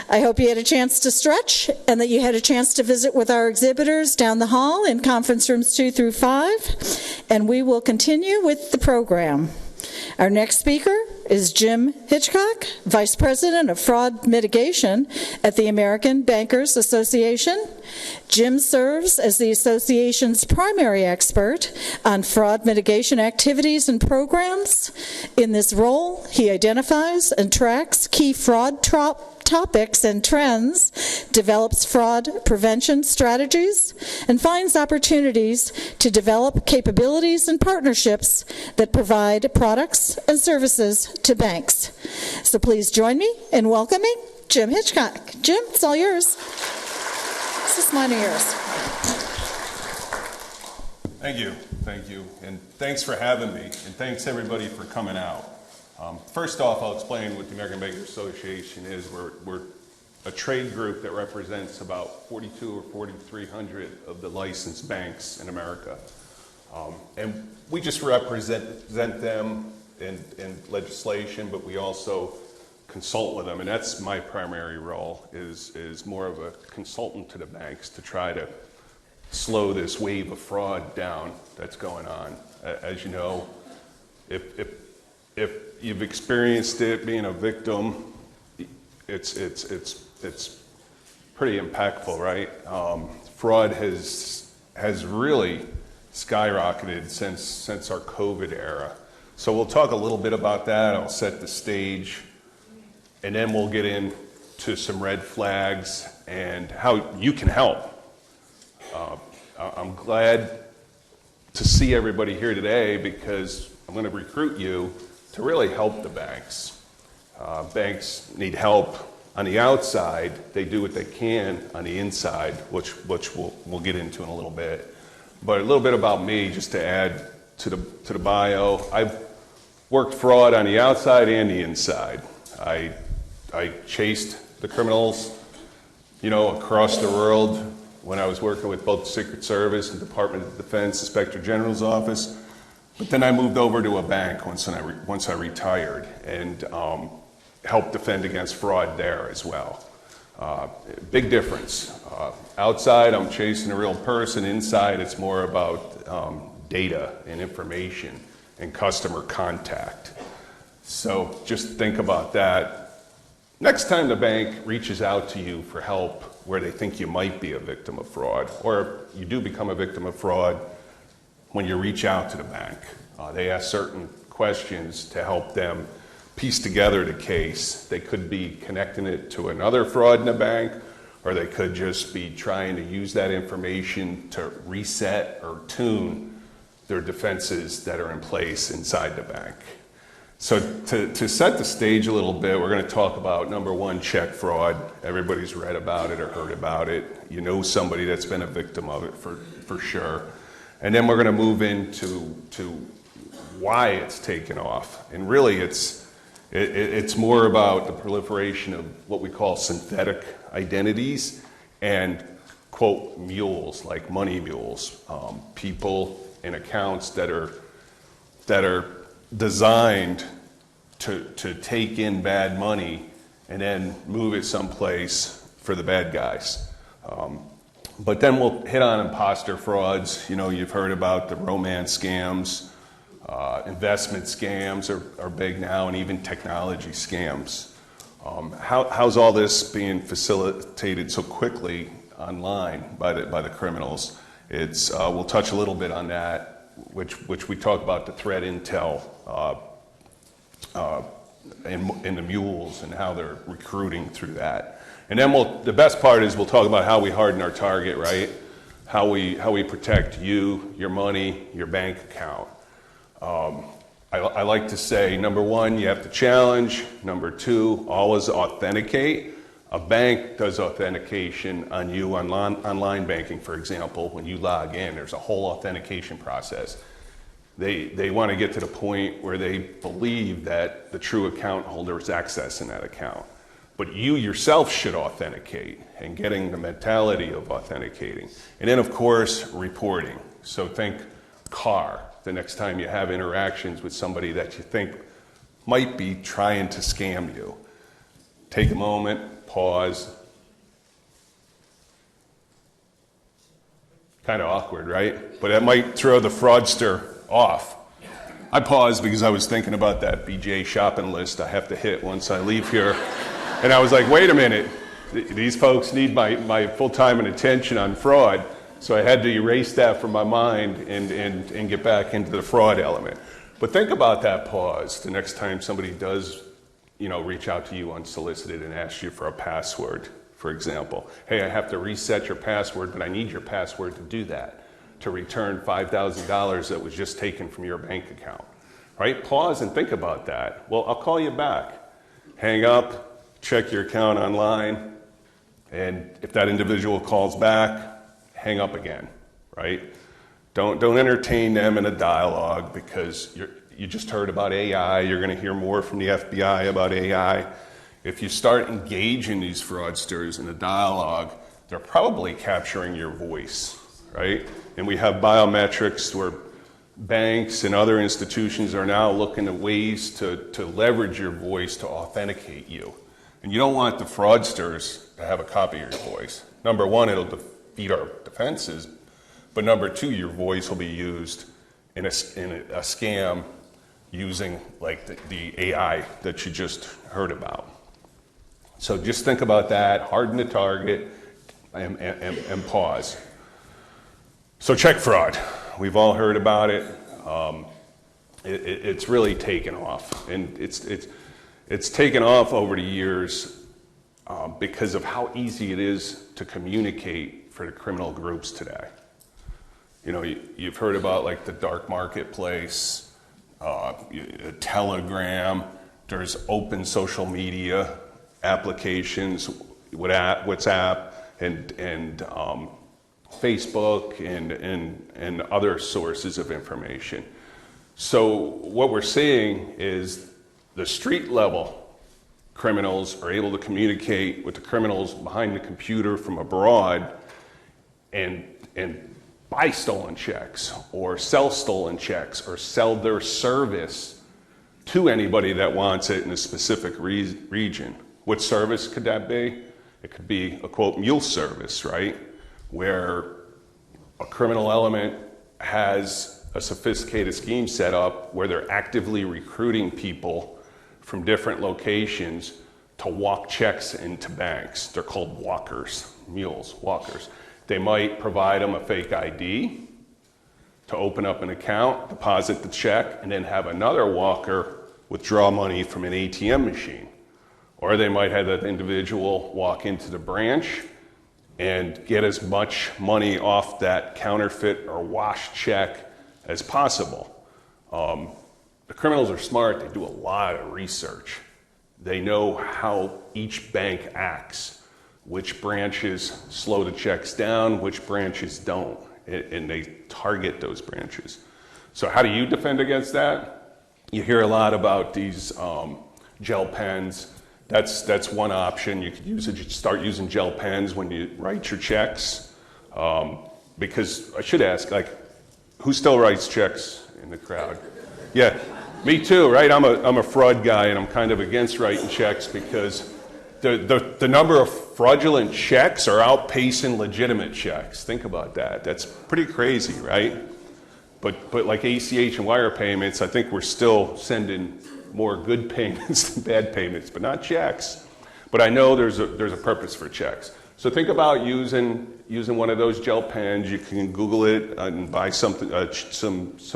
I hope you had a chance to stretch and that you had a chance to visit with our exhibitors down the hall in conference rooms 2 through 5, and we will continue with the program. Our next speaker is Jim Hitchcock, Vice President of Fraud Mitigation at the American Bankers Association. Jim serves as the association's primary expert on fraud mitigation activities and programs. In this role, he identifies and tracks key fraud topics and trends, develops fraud prevention strategies, and finds opportunities to develop capabilities and partnerships that provide products and services to banks. So please join me in welcoming Jim Hitchcock. Jim, it's all yours. This is mine or yours. Thank you, and thanks for having me, and thanks everybody for coming out. First off, I'll explain what the American Bankers Association is. We're a trade group that represents about 42 or 4,300 of the licensed banks in America. And we just represent them in legislation, but we also consult with them. And that's my primary role, is more of a consultant to the banks to try to slow this wave of fraud down that's going on. As you know, if you've experienced it, being a victim, it's pretty impactful, right? Fraud has really skyrocketed since our COVID era. So we'll talk a little bit about that. I'll set the stage, and then we'll get into some red flags and how you can help. I'm glad to see everybody here today because I'm going to recruit you to really help the banks. Banks need help on the outside. They do what they can on the inside, which we'll get into in a little bit. But a little bit about me, just to add to the bio. I've worked fraud on the outside and the inside. I chased the criminals, across the world when I was working with both the Secret Service and Department of Defense, Inspector General's office. But then I moved over to a bank once I retired and helped defend against fraud there as well. Big difference. Outside, I'm chasing a real person. Inside, it's more about data and information and customer contact. So just think about that. Next time the bank reaches out to you for help where they think you might be a victim of fraud, or you do become a victim of fraud, when you reach out to the bank, they ask certain questions to help them piece together the case. They could be connecting it to another fraud in the bank, or they could just be trying to use that information to reset or tune their defenses that are in place inside the bank. So to set the stage a little bit, we're going to talk about, number one, check fraud. Everybody's read about it or heard about it. You know somebody that's been a victim of it for sure. And then we're going to move into why it's taken off. And really it's more about the proliferation of what we call synthetic identities and, quote, mules, like money mules, people and accounts that are designed to take in bad money and then move it someplace for the bad guys. But then we'll hit on imposter frauds. You've heard about the romance scams, investment scams are big now, and even technology scams. How's all this being facilitated so quickly online by the criminals? We'll touch a little bit on that, which we talk about the threat intel and the mules and how they're recruiting through that. And then the best part is we'll talk about how we harden our target, right? How we protect you, your money, your bank account. I like to say, number one, you have to challenge. Number two, always authenticate. A bank does authentication on you on online banking, for example. When you log in, there's a whole authentication process. They want to get to the point where they believe that the true account holder is accessing that account. But you yourself should authenticate, and getting the mentality of authenticating. And then, of course, reporting. So think car the next time you have interactions with somebody that you think might be trying to scam you. Take a moment, pause. Kind of awkward, right? But that might throw the fraudster off. I paused because I was thinking about that BJ shopping list I have to hit once I leave here. And I was like, wait a minute, these folks need my full time and attention on fraud. So I had to erase that from my mind and get back into the fraud element. But think about that pause the next time somebody does, reach out to you unsolicited and ask you for a password, for example. Hey, I have to reset your password, but I need your password to do that, to return $5,000 that was just taken from your bank account, right? Pause and think about that. Well, I'll call you back. Hang up, check your account online, and if that individual calls back, hang up again, right? Don't entertain them in a dialogue because you just heard about AI. You're going to hear more from the FBI about AI. If you start engaging these fraudsters in a dialogue, they're probably capturing your voice, right? And we have biometrics where banks and other institutions are now looking at ways to leverage your voice to authenticate you. And you don't want the fraudsters to have a copy of your voice. Number one, it'll defeat our defenses. But number two, your voice will be used in a scam using like the AI that you just heard about. So just think about that, harden the target, and pause. So check fraud. We've all heard about it. It's really taken off, and it's taken off over the years because of how easy it is to communicate for the criminal groups today. You've heard about like the dark marketplace, Telegram. There's open social media applications, WhatsApp, and Facebook, and other sources of information. So what we're seeing is the street level criminals are able to communicate with the criminals behind the computer from abroad and buy stolen checks or sell stolen checks or sell their service to anybody that wants it in a specific region. What service could that be? It could be a, quote, mule service, right? Where a criminal element has a sophisticated scheme set up where they're actively recruiting people from different locations to walk checks into banks. They're called walkers, mules, walkers. They might provide them a fake ID to open up an account, deposit the check, and then have another walker withdraw money from an ATM machine. Or they might have that individual walk into the branch and get as much money off that counterfeit or washed check as possible. The criminals are smart. They do a lot of research. They know how each bank acts, which branches slow the checks down, which branches don't, and they target those branches. So how do you defend against that? You hear a lot about these gel pens. That's one option. You could start using gel pens when you write your checks. Because I should ask, who still writes checks in the crowd? Yeah, me too, right? I'm a fraud guy, and I'm kind of against writing checks because the number of fraudulent checks are outpacing legitimate checks. Think about that. That's pretty crazy, right? But like ACH and wire payments, I think we're still sending more good payments than bad payments, but not checks. But I know there's a purpose for checks. So think about using one of those gel pens. You can Google it and buy some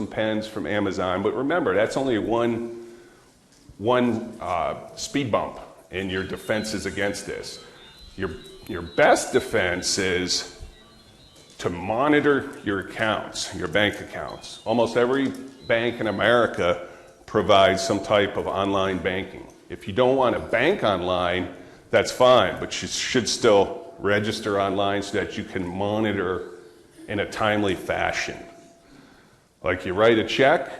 pens from Amazon. But remember, that's only one speed bump in your defenses against this. Your best defense is to monitor your accounts, your bank accounts. Almost every bank in America provides some type of online banking. If you don't want to bank online, that's fine, but you should still register online so that you can monitor in a timely fashion. Like you write a check,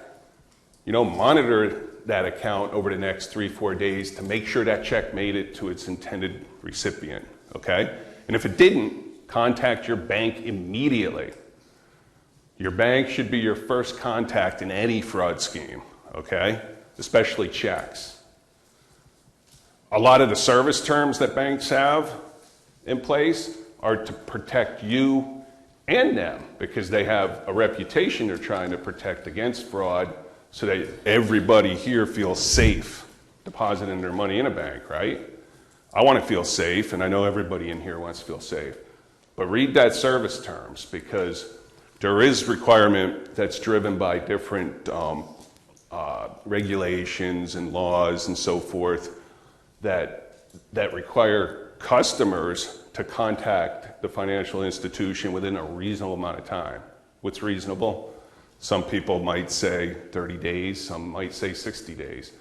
monitor that account over the next 3-4 days to make sure that check made it to its intended recipient, okay? And if it didn't, contact your bank immediately. Your bank should be your first contact in any fraud scheme, okay? Especially checks. A lot of the service terms that banks have in place are to protect you and them because they have a reputation they're trying to protect against fraud so that everybody here feels safe depositing their money in a bank, right? I want to feel safe, and I know everybody in here wants to feel safe. But read that service terms because there is requirement that's driven by different regulations and laws and so forth that require customers to contact the financial institution within a reasonable amount of time. What's reasonable? Some people might say 30 days, some might say 60 days.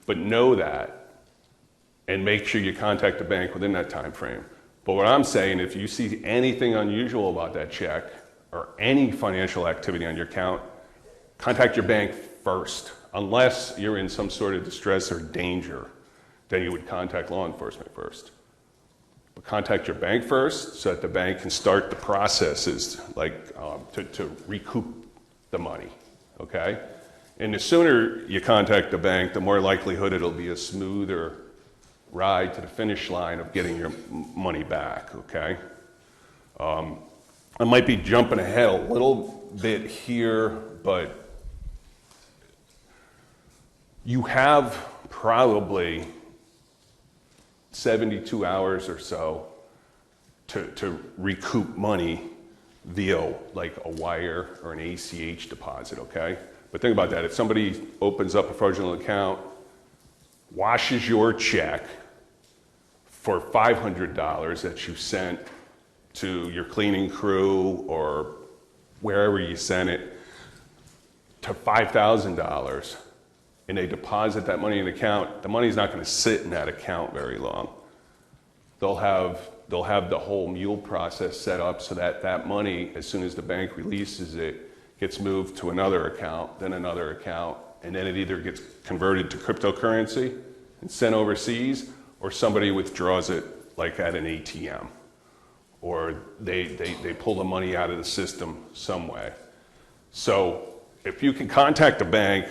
But know that and make sure you contact the bank within that time frame. But what I'm saying, if you see anything unusual about that check or any financial activity on your account, contact your bank first. Unless you're in some sort of distress or danger, then you would contact law enforcement first. But contact your bank first so that the bank can start the processes like to recoup the money, okay? And the sooner you contact the bank, the more likelihood it'll be a smoother ride to the finish line of getting your money back, okay? I might be jumping ahead a little bit here, but you have probably 72 hours or so to recoup money via like a wire or an ACH deposit, okay? But think about that. If somebody opens up a fraudulent account, washes your check for $500 that you sent to your cleaning crew or wherever you sent it to $5,000, and they deposit that money in an account, the money's not going to sit in that account very long. They'll have the whole mule process set up so that that money, as soon as the bank releases it, gets moved to another account, then another account, and then it either gets converted to cryptocurrency and sent overseas, or somebody withdraws it like at an ATM, or they pull the money out of the system some way. So if you can contact the bank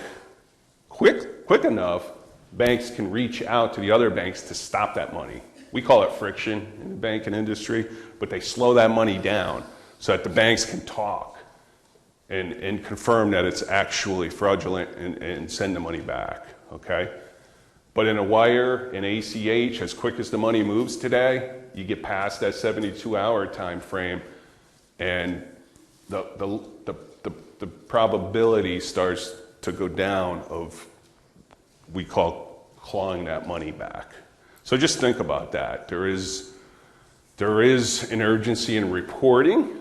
quick enough, banks can reach out to the other banks to stop that money. We call it friction in the banking industry, but they slow that money down so that the banks can talk and confirm that it's actually fraudulent and send the money back, okay? But in a wire, an ACH, as quick as the money moves today, you get past that 72-hour time frame, and the probability starts to go down of we call clawing that money back. So just think about that. There is an urgency in reporting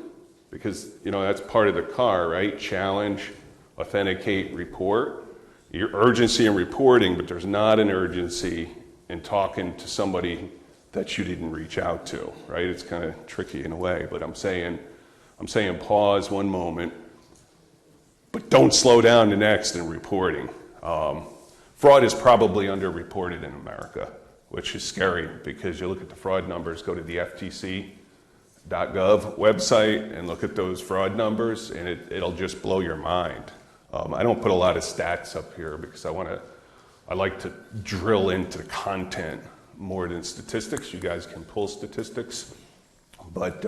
because, you know, that's part of the CAR, right? Challenge, authenticate, report. Your urgency in reporting, but there's not an urgency in talking to somebody that you didn't reach out to, right? It's kind of tricky in a way, but I'm saying pause one moment, but don't slow down the next in reporting. Fraud is probably underreported in America, which is scary because you look at the fraud numbers, go to the FTC.gov website and look at those fraud numbers, and it'll just blow your mind. I don't put a lot of stats up here because I like to drill into the content more than statistics. You guys can pull statistics, but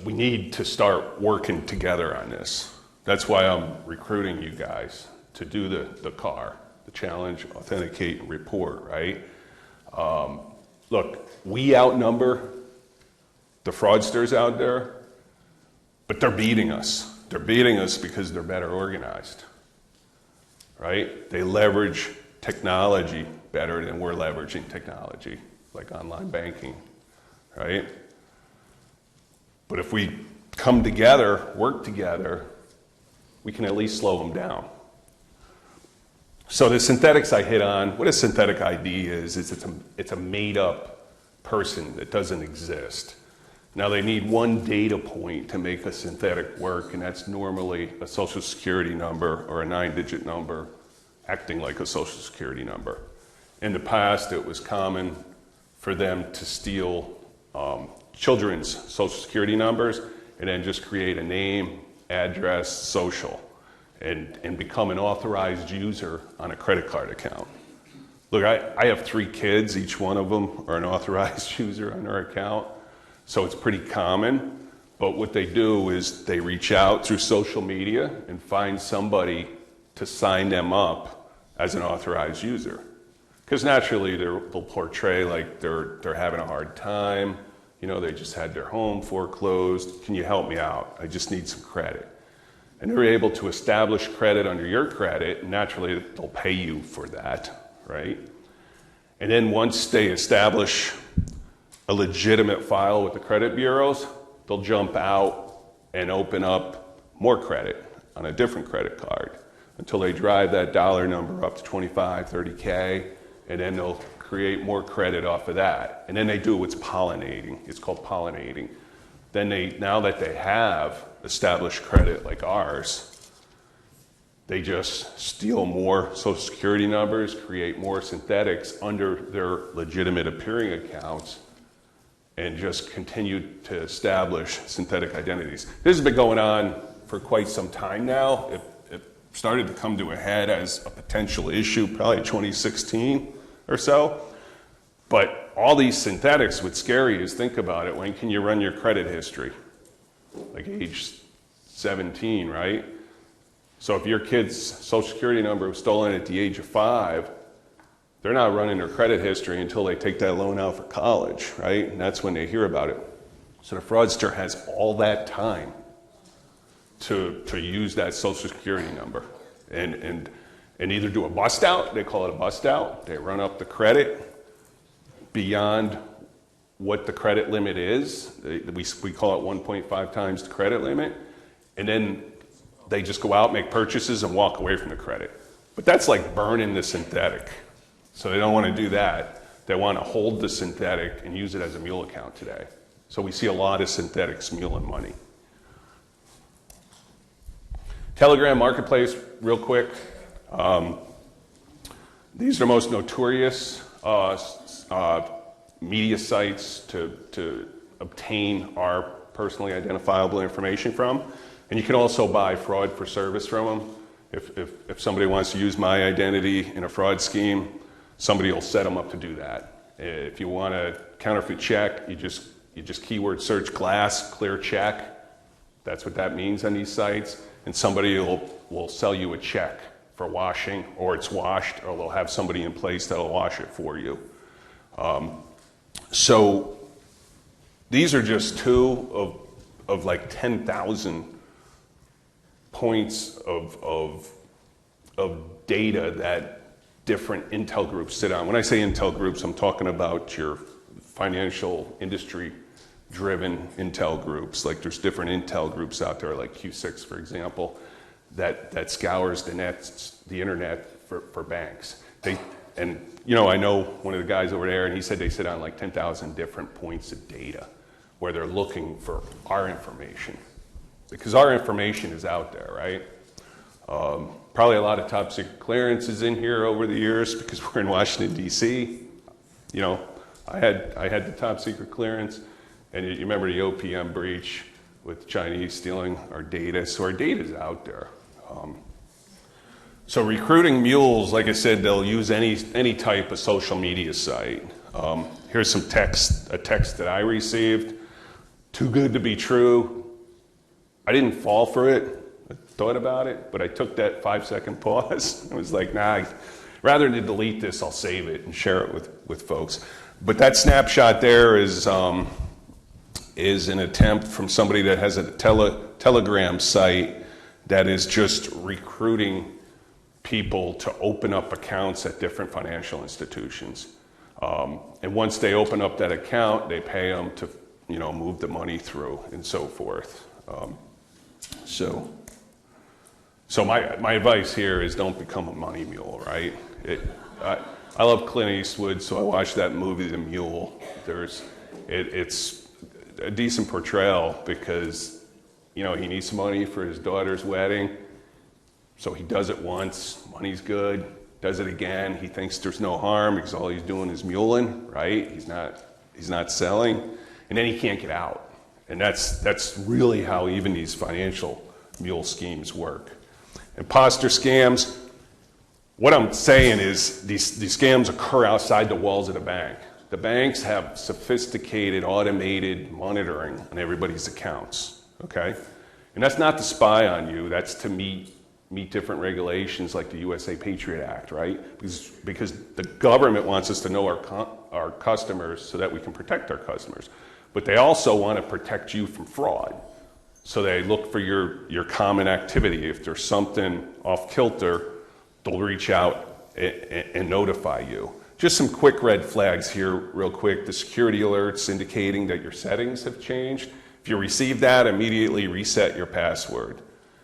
we need to start working together on this. That's why I'm recruiting you guys to do the CAR, the challenge, authenticate, and report, right? Look, we outnumber the fraudsters out there, but they're beating us. They're beating us because they're better organized, right? They leverage technology better than we're leveraging technology, like online banking, right? But if we come together, work together, we can at least slow them down. So the synthetics I hit on, what a synthetic ID is it's a made-up person that doesn't exist. Now they need one data point to make a synthetic work, and that's normally a social security number or a 9-digit number acting like a social security number. In the past, it was common for them to steal children's social security numbers and then just create a name, address, social, and become an authorized user on a credit card account. Look, I have 3 kids. Each one of them are an authorized user on our account, so it's pretty common. But what they do is they reach out through social media and find somebody to sign them up as an authorized user. Because naturally they'll portray like they're having a hard time. You know, they just had their home foreclosed. Can you help me out? I just need some credit. And they're able to establish credit under your credit, and naturally they'll pay you for that, right? And then once they establish a legitimate file with the credit bureaus, they'll jump out and open up more credit on a different credit card until they drive that dollar number up to 25, 30K, and then they'll create more credit off of that. And then they do what's pollinating. It's called pollinating. Then now that they have established credit like ours, they just steal more social security numbers, create more synthetics under their legitimate appearing accounts, and just continue to establish synthetic identities. This has been going on for quite some time now. It started to come to a head as a potential issue probably 2016 or so. But all these synthetics, what's scary is, think about it, when can you run your credit history? Like age 17, right? So if your kid's social security number was stolen at the age of 5, they're not running their credit history until they take that loan out for college, right? And that's when they hear about it. So the fraudster has all that time to use that social security number and either do a bust out, they call it a bust out, they run up the credit beyond what the credit limit is. We call it 1.5 times the credit limit, and then they just go out, make purchases, and walk away from the credit. But that's like burning the synthetic. So they don't want to do that. They want to hold the synthetic and use it as a mule account today. So we see a lot of synthetics muling money. Telegram Marketplace, real quick. These are the most notorious media sites to obtain our personally identifiable information from. And you can also buy fraud for service from them. If somebody wants to use my identity in a fraud scheme, somebody will set them up to do that. If you want a counterfeit check, you just keyword search glass, clear check. That's what that means on these sites. And somebody will sell you a check for washing, or it's washed, or they'll have somebody in place that'll wash it for you. So these are just 2 of like 10,000 points of data that different intel groups sit on. When I say intel groups, I'm talking about your financial industry driven intel groups. Like there's different intel groups out there, like Q6, for example, that scours the internet for banks. And you know, I know one of the guys over there, and he said they sit on like 10,000 different points of data where they're looking for our information. Because our information is out there, right? Probably a lot of top secret clearances in here over the years because we're in Washington, D.C. You know, I had the top secret clearance, and you remember the OPM breach with the Chinese stealing our data. So our data is out there. So recruiting mules, like I said, they'll use any type of social media site. Here's a text that I received. Too good to be true. I didn't fall for it. I thought about it, but I took that 5-second pause. I was like, nah, rather than delete this, I'll save it and share it with folks. But that snapshot there is an attempt from somebody that has a Telegram site that is just recruiting people to open up accounts at different financial institutions. And once they open up that account, they pay them to, you know, move the money through and so forth. So my advice here is don't become a money mule, right? I love Clint Eastwood, so I watched that movie, The Mule. It's a decent portrayal because, you know, he needs money for his daughter's wedding. So he does it once, money's good, does it again, he thinks there's no harm because all he's doing is muling, right? He's not selling, and then he can't get out. And that's really how even these financial mule schemes work. Imposter scams, what I'm saying is these scams occur outside the walls of the bank. The banks have sophisticated automated monitoring on everybody's accounts, okay? And that's not to spy on you, that's to meet different regulations like the USA Patriot Act, right? Because the government wants us to know our customers so that we can protect our customers. But they also want to protect you from fraud. So they look for your common activity. If there's something off kilter, they'll reach out and notify you. Just some quick red flags here real quick. The security alerts indicating that your settings have changed. If you receive that, immediately reset your password.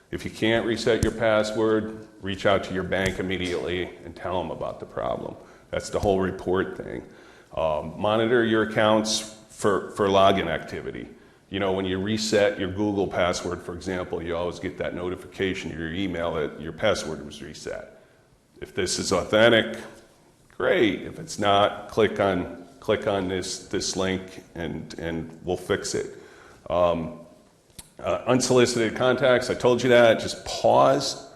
If you can't reset your password, reach out to your bank immediately and tell them about the problem. That's the whole report thing. Monitor your accounts for login activity. You know, when you reset your Google password, for example, you always get that notification in your email that your password was reset. If this is authentic, great. If it's not, click on this link and we'll fix it. Unsolicited contacts, I told you that, just pause.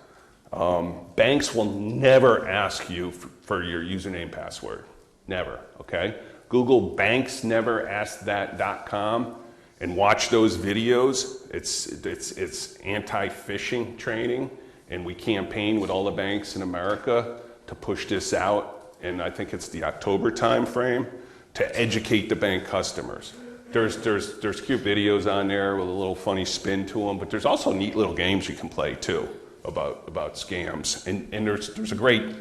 Banks will never ask you for your username password, never, okay? Google banks never ask that.com and watch those videos. It's anti-phishing training, and we campaign with all the banks in America to push this out, and I think it's the October time frame, to educate the bank customers. There's cute videos on there with a little funny spin to them, but there's also neat little games you can play too about scams, and there's a great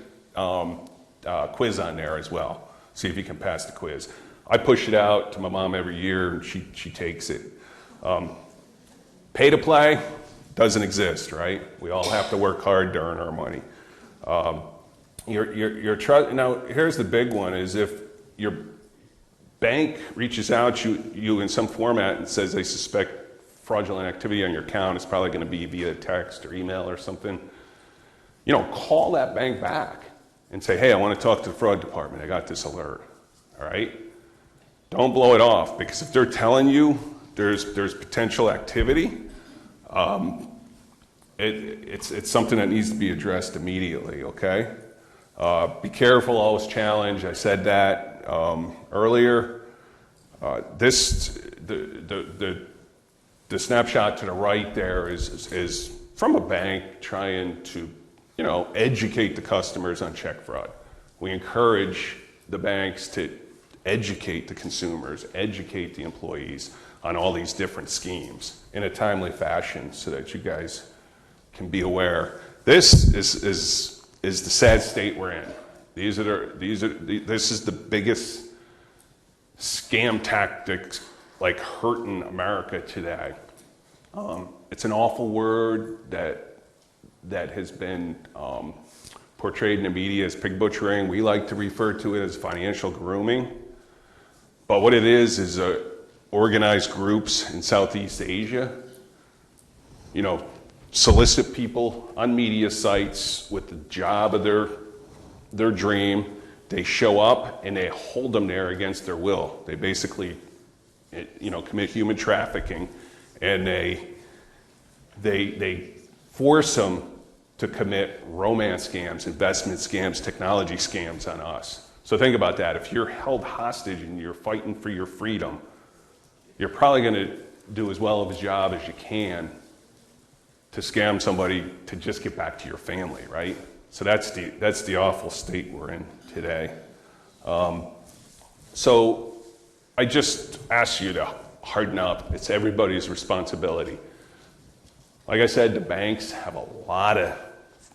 quiz on there as well. See if you can pass the quiz. I push it out to my mom every year, and she takes it. Pay to play doesn't exist, right? We all have to work hard to earn our money. Now, here's the big one: is if your bank reaches out to you in some format and says they suspect fraudulent activity on your account, it's probably going to be via text or email or something. You know, call that bank back and say, hey, I want to talk to the fraud department. I got this alert. All right? Don't blow it off, because if they're telling you there's potential activity, it's something that needs to be addressed immediately, okay? Be careful, always challenge. I said that earlier. The snapshot to the right there is from a bank trying to, you know, educate the customers on check fraud. We encourage the banks to educate the consumers, educate the employees on all these different schemes in a timely fashion so that you guys can be aware. This is the sad state we're in. This is the biggest scam tactics like hurting America today. It's an awful word that has been portrayed in the media as pig butchering. We like to refer to it as financial grooming. But what it is organized groups in Southeast Asia, you know, solicit people on media sites with the job of their dream. They show up and they hold them there against their will. They basically, you know, commit human trafficking, and they force them to commit romance scams, investment scams, technology scams on us. So think about that. If you're held hostage and you're fighting for your freedom, you're probably going to do as well of a job as you can to scam somebody to just get back to your family, right? So that's the awful state we're in today. So I just ask you to harden up. It's everybody's responsibility. Like I said, the banks have a lot of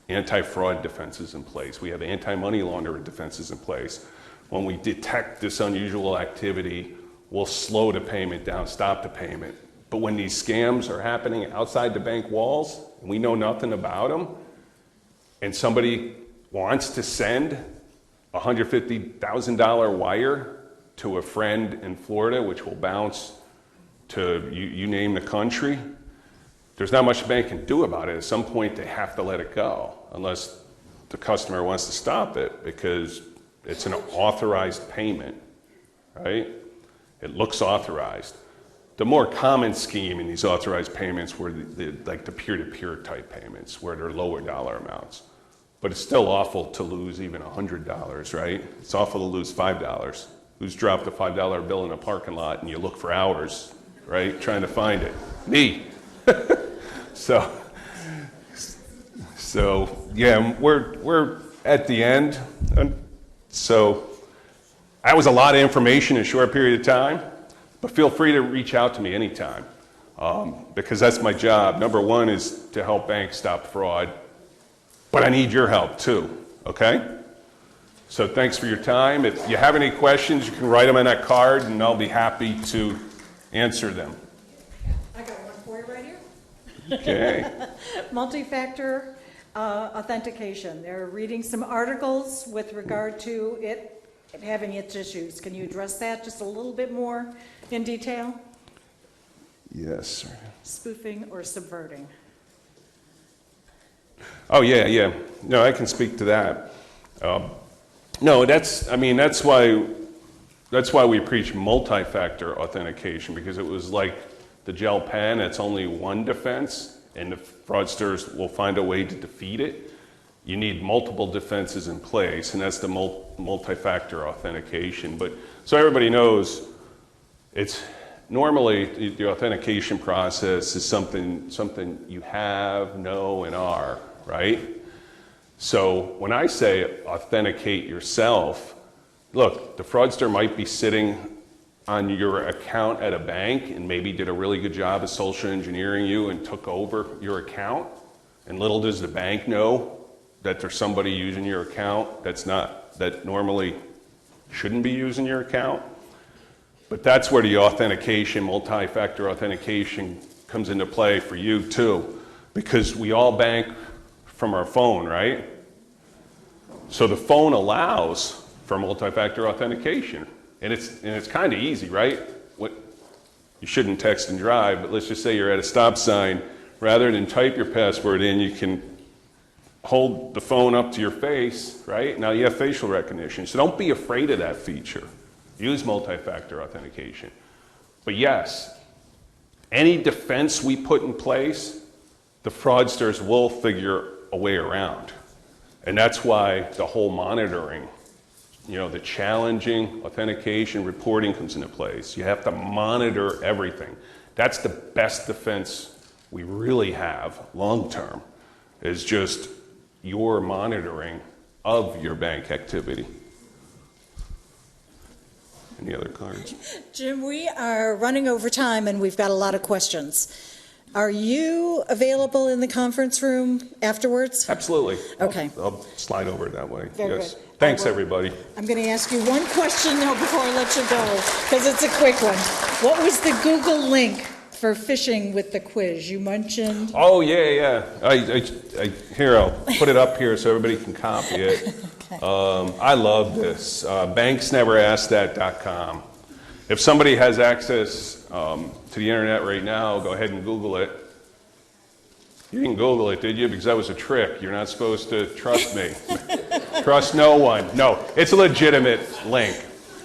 anti-fraud defenses in place. We have anti-money laundering defenses in place. When we detect this unusual activity, we'll slow the payment down, stop the payment. But when these scams are happening outside the bank walls, and we know nothing about them, and somebody wants to send a $150,000 wire to a friend in Florida, which will bounce to you name the country, there's not much the bank can do about it. At some point, they have to let it go, unless the customer wants to stop it, because it's an authorized payment, right? It looks authorized. The more common scheme in these authorized payments were like the peer-to-peer type payments, where they're lower dollar amounts. But it's still awful to lose even $100, right? It's awful to lose $5. Who's dropped a $5 bill in a parking lot and you look for hours, right, trying to find it? Me. So yeah, we're at the end. So that was a lot of information in a short period of time, but feel free to reach out to me anytime, because that's my job. Number one is to help banks stop fraud, but I need your help too, okay? So thanks for your time. If you have any questions, you can write them on that card and I'll be happy to answer them. I got one for you right here. Okay. Multi-factor authentication. They're reading some articles with regard to it having its issues. Can you address that just a little bit more in detail? Yes, sir. Spoofing or subverting? Oh, yeah. No, I can speak to that. No, that's why we preach multi-factor authentication, because it was like the gel pen. It's only one defense, and the fraudsters will find a way to defeat it. You need multiple defenses in place, and that's the multi-factor authentication. But so everybody knows, it's normally the authentication process is something you have, know, and are, right? So when I say authenticate yourself, look, the fraudster might be sitting on your account at a bank and maybe did a really good job of social engineering you and took over your account. And little does the bank know that there's somebody using your account that normally shouldn't be using your account. But that's where the authentication, multi-factor authentication comes into play for you too, because we all bank from our phone, right? So the phone allows for multi-factor authentication, and it's kind of easy, right? You shouldn't text and drive, but let's just say you're at a stop sign. Rather than type your password in, you can hold the phone up to your face, right? Now you have facial recognition, so don't be afraid of that feature. Use multi-factor authentication. But yes, any defense we put in place, the fraudsters will figure a way around. And that's why the whole monitoring, the challenging authentication reporting comes into place. You have to monitor everything. That's the best defense we really have long term, is just your monitoring of your bank activity. Any other cards? Jim, we are running over time and we've got a lot of questions. Are you available in the conference room afterwards? Absolutely. Okay. I'll slide over that way. Very yes. good. Thanks, everybody. I'm going to ask you one question now before I let you go, because it's a quick one. What was the Google link for phishing with the quiz you mentioned? Oh, yeah. Here, I'll put it up here so everybody can copy it. Okay. I love this. Banksneverasked.com. If somebody has access to the internet right now, go ahead and Google it. You didn't Google it, did you? Because that was a trick. You're not supposed to trust me. Trust no one. No, it's a legitimate link.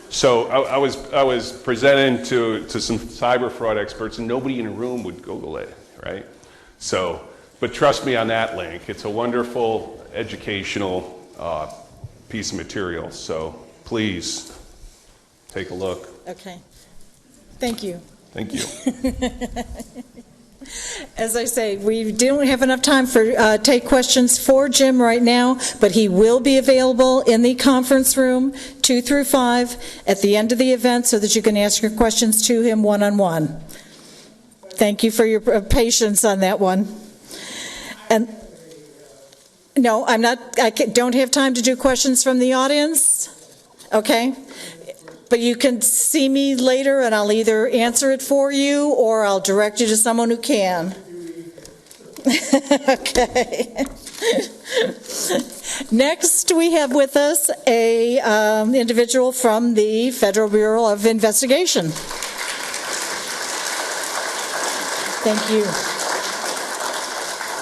So I was presenting to some cyber fraud experts, and nobody in the room would Google it, right? So, but trust me on that link. It's a wonderful educational piece of material. So please take a look. Okay. Thank you. Thank you. As I say, we don't have enough time for take questions for Jim right now, but he will be available in the conference room 2 through 5 at the end of the event so that you can ask your questions to him one-on-one. Thank you for your patience on that one. And no, I'm not. Don't have time to do questions from the audience. Okay. But you can see me later and I'll either answer it for you or I'll direct you to someone who can. Okay. Next, we have with us a individual from the Federal Bureau of Investigation. Thank you.